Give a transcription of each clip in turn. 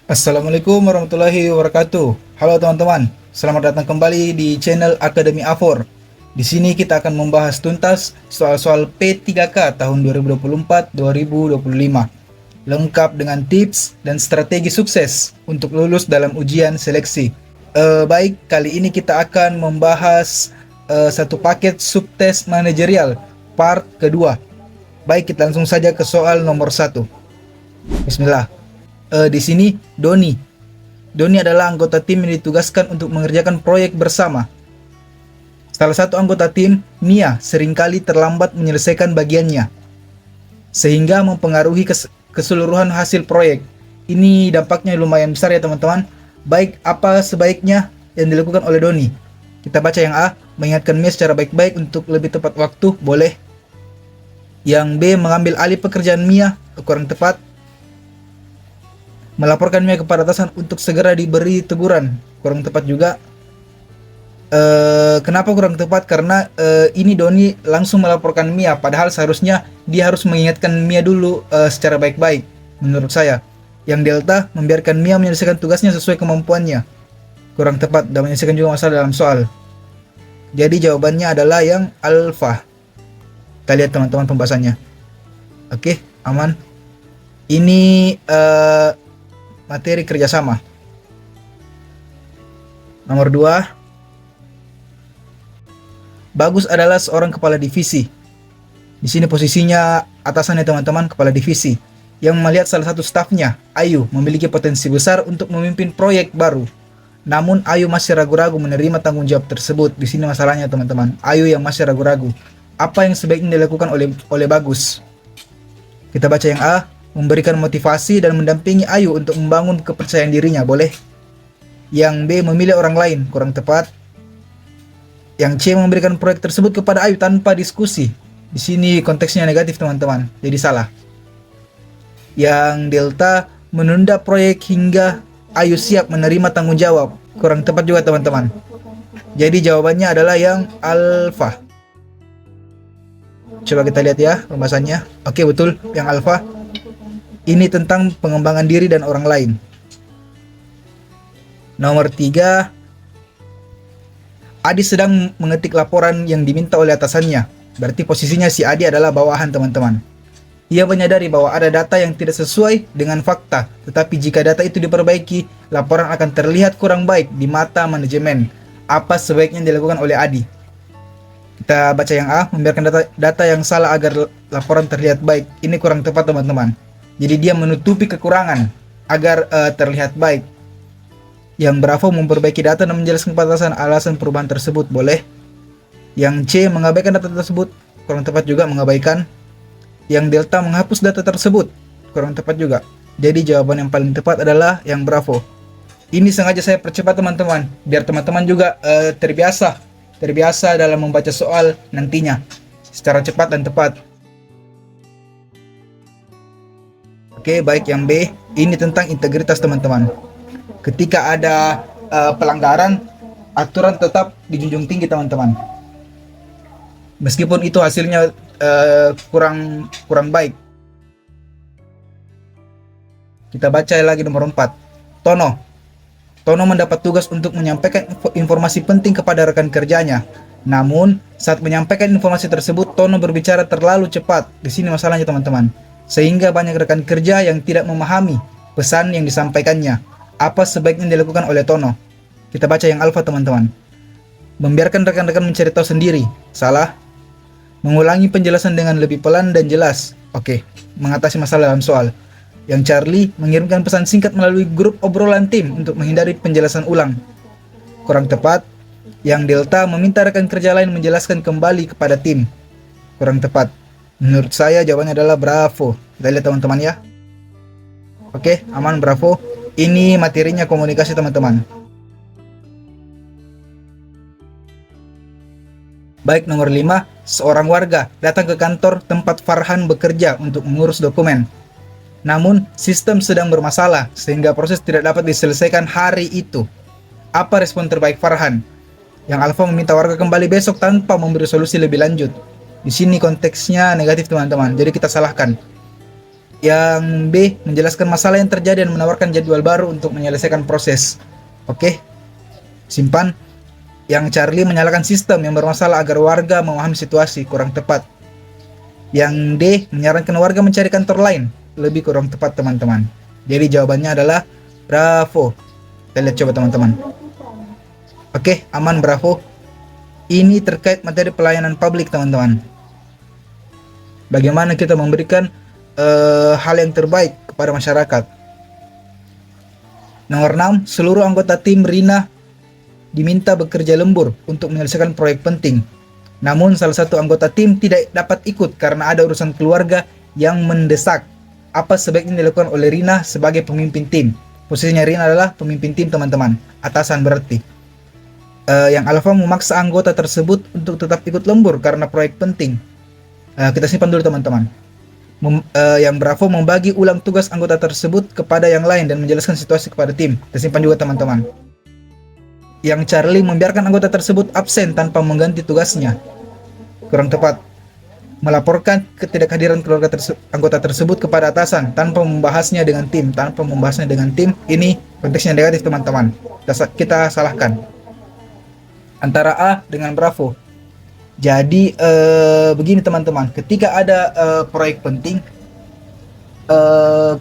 Assalamualaikum warahmatullahi wabarakatuh. Halo teman-teman, selamat datang kembali di channel Akademi Afor. Di sini kita akan membahas tuntas soal-soal P3K tahun 2024-2025, lengkap dengan tips dan strategi sukses untuk lulus dalam ujian seleksi. Baik, kali ini kita akan membahas satu paket subtes manajerial part kedua. Baik, kita langsung saja ke soal nomor 1. Bismillah. Di sini Doni adalah anggota tim yang ditugaskan untuk mengerjakan proyek bersama. Salah satu anggota tim, Mia, seringkali terlambat menyelesaikan bagiannya, sehingga mempengaruhi keseluruhan hasil proyek. Ini dampaknya lumayan besar ya teman-teman. Baik, apa sebaiknya yang dilakukan oleh Doni? Kita baca yang A, mengingatkan Mia secara baik-baik untuk lebih tepat waktu, boleh. Yang B, mengambil alih pekerjaan Mia, kurang tepat. Melaporkan Mia kepada atasan untuk segera diberi teguran, kurang tepat juga. Kenapa kurang tepat? Karena ini Doni langsung melaporkan Mia, padahal seharusnya dia harus mengingatkan Mia dulu secara baik-baik, menurut saya. Yang Delta, membiarkan Mia menyelesaikan tugasnya sesuai kemampuannya, kurang tepat dan menyelesaikan juga masalah dalam soal. Jadi jawabannya adalah yang Alfa. Kita lihat teman-teman pembahasannya. Oke, aman. Ini materi kerjasama. Nomor 2, Bagus adalah seorang kepala divisi. Di sini posisinya atasannya teman-teman, kepala divisi, yang melihat salah satu stafnya, Ayu, memiliki potensi besar untuk memimpin proyek baru. Namun Ayu masih ragu-ragu menerima tanggung jawab tersebut. Di sini masalahnya teman-teman, Ayu yang masih ragu-ragu. Apa yang sebaiknya dilakukan oleh Bagus? Kita baca yang A, memberikan motivasi dan mendampingi Ayu untuk membangun kepercayaan dirinya, boleh. Yang B, memilih orang lain, kurang tepat. Yang C, memberikan proyek tersebut kepada Ayu tanpa diskusi. Di sini konteksnya negatif teman-teman, jadi salah. Yang Delta, menunda proyek hingga Ayu siap menerima tanggung jawab, kurang tepat juga teman-teman. Jadi jawabannya adalah yang Alfa. Coba kita lihat ya pembahasannya. Oke, betul, yang Alfa. Ini tentang pengembangan diri dan orang lain. Nomor 3, Adi sedang mengetik laporan yang diminta oleh atasannya. Berarti posisinya si Adi adalah bawahan teman-teman. Ia menyadari bahwa ada data yang tidak sesuai dengan fakta, tetapi jika data itu diperbaiki, laporan akan terlihat kurang baik di mata manajemen. Apa sebaiknya dilakukan oleh Adi? Kita baca yang A, membiarkan data yang salah agar laporan terlihat baik. Ini kurang tepat teman-teman. Jadi dia menutupi kekurangan agar terlihat baik. Yang Bravo, memperbaiki data dan menjelaskan kepada alasan perubahan tersebut, boleh. Yang C, mengabaikan data tersebut, kurang tepat juga, mengabaikan. Yang Delta, menghapus data tersebut, kurang tepat juga. Jadi jawaban yang paling tepat adalah yang Bravo. Ini sengaja saya percepat teman-teman, biar teman-teman juga terbiasa dalam membaca soal nantinya secara cepat dan tepat. Oke, baik, yang B, ini tentang integritas teman-teman. Ketika ada pelanggaran, aturan tetap dijunjung tinggi teman-teman. Meskipun itu hasilnya kurang baik. Kita baca lagi nomor 4. Tono mendapat tugas untuk menyampaikan informasi penting kepada rekan kerjanya. Namun, saat menyampaikan informasi tersebut, Tono berbicara terlalu cepat. Di sini masalahnya teman-teman. Sehingga banyak rekan kerja yang tidak memahami pesan yang disampaikannya. Apa sebaiknya dilakukan oleh Tono? Kita baca yang Alfa teman-teman. Membiarkan rekan-rekan mencari tahu sendiri, salah. Mengulangi penjelasan dengan lebih pelan dan jelas, oke. Mengatasi masalah dalam soal. Yang Charlie, mengirimkan pesan singkat melalui grup obrolan tim untuk menghindari penjelasan ulang, kurang tepat. Yang Delta, meminta rekan kerja lain menjelaskan kembali kepada tim, kurang tepat. Menurut saya jawabannya adalah Bravo. Kita lihat teman-teman ya. Oke, aman, Bravo. Ini materinya komunikasi teman-teman. Baik, nomor 5, seorang warga datang ke kantor tempat Farhan bekerja untuk mengurus dokumen. Namun, sistem sedang bermasalah sehingga proses tidak dapat diselesaikan hari itu. Apa respon terbaik Farhan? Yang Alfa, meminta warga kembali besok tanpa memberi solusi lebih lanjut. Di sini konteksnya negatif teman-teman, jadi kita salahkan. Yang B, menjelaskan masalah yang terjadi dan menawarkan jadwal baru untuk menyelesaikan proses. Oke, simpan. Yang Charlie menyalakan sistem yang bermasalah agar warga memahami situasi, kurang tepat. Yang D, menyarankan warga mencari kantor lain, lebih kurang tepat teman-teman. Jadi jawabannya adalah bravo. Kita lihat coba teman-teman. Oke, aman, bravo. Ini terkait materi pelayanan publik teman-teman. Bagaimana kita memberikan hal yang terbaik kepada masyarakat. Nomor 6, seluruh anggota tim Rina diminta bekerja lembur untuk menyelesaikan proyek penting. Namun salah satu anggota tim tidak dapat ikut karena ada urusan keluarga yang mendesak. Apa sebaiknya dilakukan oleh Rina sebagai pemimpin tim? Posisinya Rina adalah pemimpin tim teman-teman, atasan berarti. Yang Alfa memaksa anggota tersebut untuk tetap ikut lembur karena proyek penting. Kita simpan dulu teman-teman. Yang Bravo membagi ulang tugas anggota tersebut kepada yang lain dan menjelaskan situasi kepada tim. Kita simpan juga teman-teman. Yang Charlie membiarkan anggota tersebut absen tanpa mengganti tugasnya. Kurang tepat. Melaporkan ketidakhadiran keluarga anggota tersebut kepada atasan tanpa membahasnya dengan tim. Ini konteksnya negatif teman-teman. Kita salahkan. Antara A dengan Bravo. Jadi begini teman-teman, ketika ada proyek penting,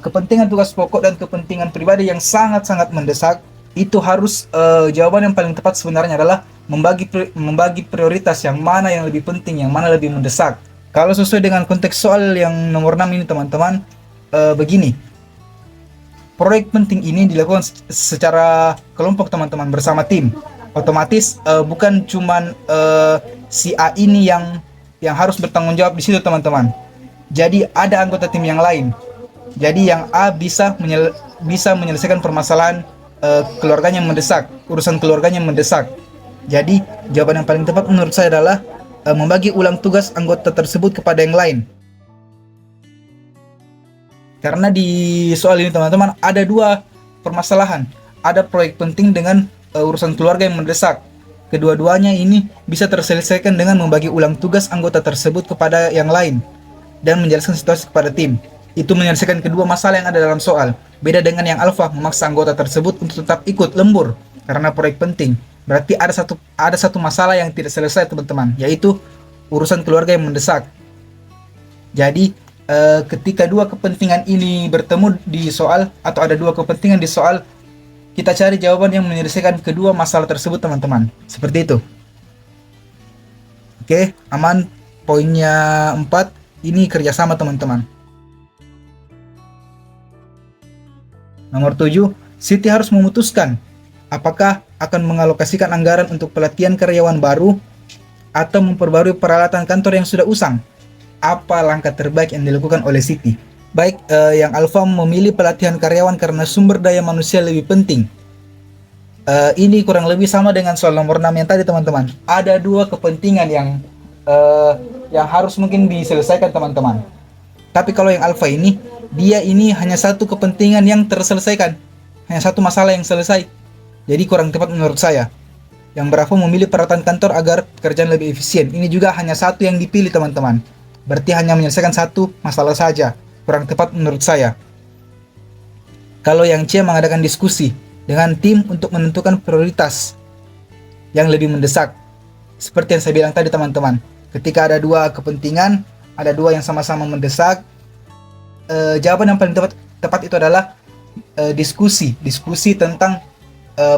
kepentingan tugas pokok dan kepentingan pribadi yang sangat-sangat mendesak, itu harus jawaban yang paling tepat sebenarnya adalah membagi prioritas, yang mana yang lebih penting, yang mana lebih mendesak. Kalau sesuai dengan konteks soal yang nomor 6 ini teman-teman, begini, proyek penting ini dilakukan secara kelompok teman-teman, bersama tim. Otomatis bukan cuman si A ini yang harus bertanggung jawab di situ teman-teman. Jadi ada anggota tim yang lain. Jadi yang A bisa menyelesaikan permasalahan keluarganya yang mendesak, urusan keluarganya yang mendesak. Jadi jawaban yang paling tepat menurut saya adalah membagi ulang tugas anggota tersebut kepada yang lain. Karena di soal ini teman-teman ada dua permasalahan. Ada proyek penting dengan urusan keluarga yang mendesak. Kedua-duanya ini bisa terselesaikan dengan membagi ulang tugas anggota tersebut kepada yang lain dan menjelaskan situasi kepada tim. Itu menyelesaikan kedua masalah yang ada dalam soal. Beda dengan yang Alfa memaksa anggota tersebut untuk tetap ikut lembur karena proyek penting. Berarti ada satu masalah yang tidak selesai teman-teman, yaitu urusan keluarga yang mendesak. Jadi ketika dua kepentingan ini bertemu di soal, atau ada dua kepentingan di soal, kita cari jawaban yang menyelesaikan kedua masalah tersebut teman-teman. Seperti itu. Oke, aman. Poinnya 4, ini kerjasama teman-teman. Nomor 7, Siti harus memutuskan apakah akan mengalokasikan anggaran untuk pelatihan karyawan baru atau memperbarui peralatan kantor yang sudah usang. Apa langkah terbaik yang dilakukan oleh Siti? Baik, yang Alfa memilih pelatihan karyawan karena sumber daya manusia lebih penting. Ini kurang lebih sama dengan soal nomor 6 yang tadi teman-teman. Ada dua kepentingan yang harus mungkin diselesaikan teman-teman. Tapi kalau yang Alfa ini, dia ini hanya satu kepentingan yang terselesaikan. Hanya satu masalah yang selesai. Jadi kurang tepat menurut saya. Yang Bravo memilih peralatan kantor agar pekerjaan lebih efisien. Ini juga hanya satu yang dipilih teman-teman. Berarti hanya menyelesaikan satu masalah saja. Kurang tepat menurut saya. Kalau yang C mengadakan diskusi dengan tim untuk menentukan prioritas yang lebih mendesak. Seperti yang saya bilang tadi teman-teman, ketika ada dua kepentingan, ada dua yang sama-sama mendesak, jawaban yang paling tepat itu adalah diskusi tentang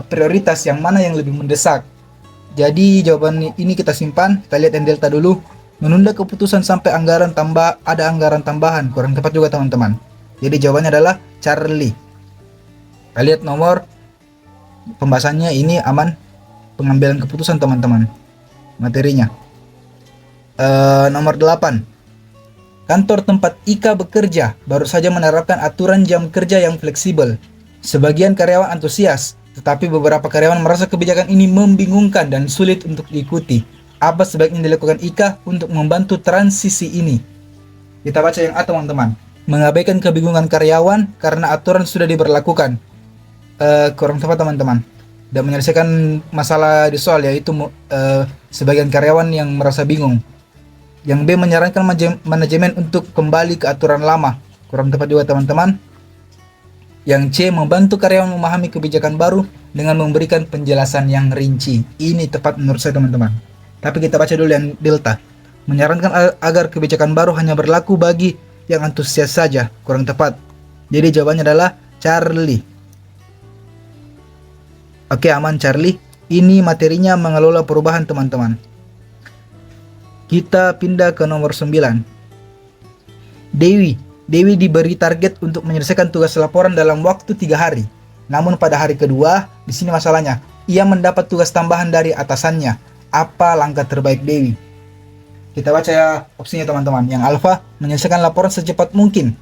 prioritas yang mana yang lebih mendesak. Jadi jawaban ini kita simpan, kita lihat yang delta dulu. Menunda keputusan sampai ada anggaran tambahan, kurang tepat juga teman-teman. Jadi jawabannya adalah Charlie. Kita lihat nomor pembahasannya, ini aman, pengambilan keputusan teman-teman, materinya. Nomor 8, kantor tempat Ika bekerja baru saja menerapkan aturan jam kerja yang fleksibel. Sebagian karyawan antusias, tetapi beberapa karyawan merasa kebijakan ini membingungkan dan sulit untuk diikuti. Apa sebaiknya dilakukan Ika untuk membantu transisi ini? Kita baca yang A teman-teman. Mengabaikan kebingungan karyawan karena aturan sudah diberlakukan. Kurang tepat teman-teman. Dan menyelesaikan masalah di soal, yaitu sebagian karyawan yang merasa bingung. Yang B menyarankan manajemen untuk kembali ke aturan lama. kurang tepat juga teman-teman. Yang C, membantu karyawan memahami kebijakan baru dengan memberikan penjelasan yang rinci. Ini tepat menurut saya teman-teman. Tapi kita baca dulu yang delta. Menyarankan agar kebijakan baru hanya berlaku bagi yang antusias saja. Kurang tepat. Jadi jawabannya adalah Charlie. Oke, aman Charlie. Ini materinya mengelola perubahan teman-teman. Kita pindah ke nomor 9. Dewi diberi target untuk menyelesaikan tugas laporan dalam waktu 3 hari. Namun pada hari kedua, di sini masalahnya, ia mendapat tugas tambahan dari atasannya. Apa langkah terbaik Dewi? Kita baca ya opsinya teman-teman. Yang alfa, menyelesaikan laporan secepat mungkin.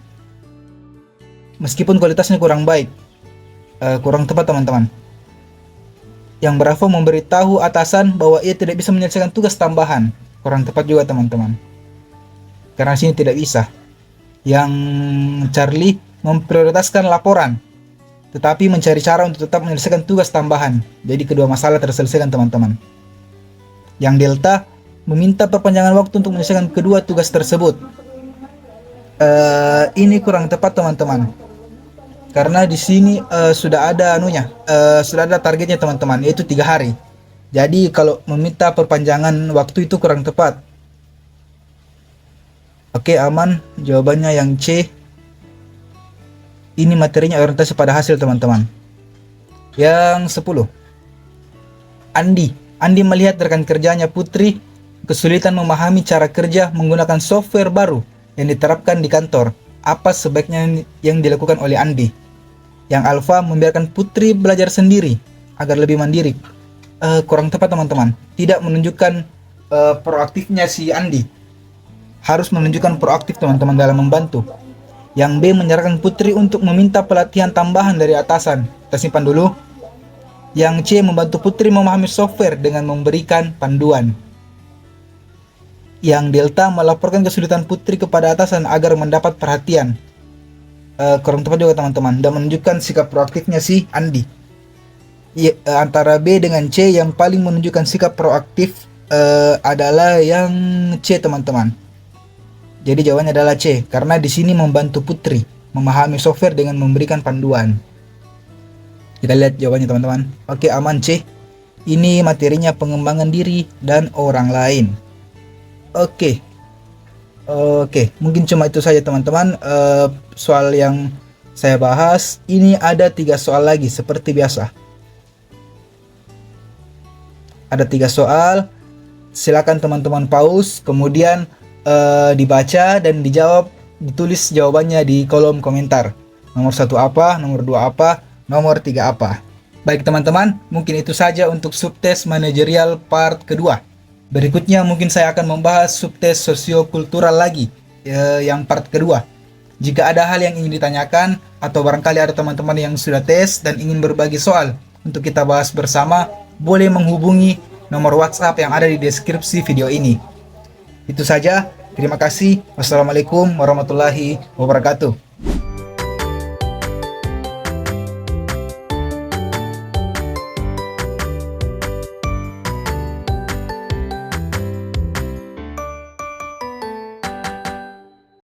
Meskipun kualitasnya kurang baik. Kurang tepat teman-teman. Yang berapa, memberitahu atasan bahwa ia tidak bisa menyelesaikan tugas tambahan. Kurang tepat juga teman-teman. Karena sini tidak bisa. Yang Charlie, memprioritaskan laporan, tetapi mencari cara untuk tetap menyelesaikan tugas tambahan. Jadi kedua masalah terselesaikan teman-teman. Yang Delta, meminta perpanjangan waktu untuk menyelesaikan kedua tugas tersebut. Ini kurang tepat teman-teman. Karena di sini sudah ada sudah ada targetnya teman-teman, yaitu 3 hari. Jadi kalau meminta perpanjangan waktu itu kurang tepat. Oke, aman. Jawabannya yang C. Ini materinya orientasi pada hasil teman-teman. Yang 10. Andi melihat rekan kerjanya Putri kesulitan memahami cara kerja menggunakan software baru yang diterapkan di kantor. Apa sebaiknya yang dilakukan oleh Andi? Yang alfa, membiarkan Putri belajar sendiri agar lebih mandiri. Kurang tepat teman-teman. Tidak menunjukkan proaktifnya si Andi. Harus menunjukkan proaktif teman-teman dalam membantu. Yang B, menyerahkan Putri untuk meminta pelatihan tambahan dari atasan. Kita simpan dulu. Yang C, membantu Putri memahami software dengan memberikan panduan. Yang Delta, melaporkan kesulitan Putri kepada atasan agar mendapat perhatian. Kurang tepat juga teman-teman. Dan menunjukkan sikap proaktifnya si Andi. Antara B dengan C, yang paling menunjukkan sikap proaktif adalah yang C teman-teman. Jadi jawabannya adalah C, karena di sini membantu Putri memahami software dengan memberikan panduan. Kita lihat jawabannya teman-teman. Oke, aman C. Ini materinya pengembangan diri dan orang lain. Oke, mungkin cuma itu saja teman-teman soal yang saya bahas. Ini ada 3 soal lagi seperti biasa. Ada 3 soal. Silakan teman-teman pause, kemudian dibaca dan dijawab, ditulis jawabannya di kolom komentar. Nomor 1 apa, nomor 2 apa, nomor 3 apa. Baik teman-teman, mungkin itu saja untuk subtes manajerial part kedua. Berikutnya mungkin saya akan membahas subtes sosiokultural lagi, yang part kedua. Jika ada hal yang ingin ditanyakan, atau barangkali ada teman-teman yang sudah tes dan ingin berbagi soal untuk kita bahas bersama, boleh menghubungi nomor WhatsApp yang ada di deskripsi video ini. Itu saja. Terima kasih. Wassalamualaikum warahmatullahi wabarakatuh.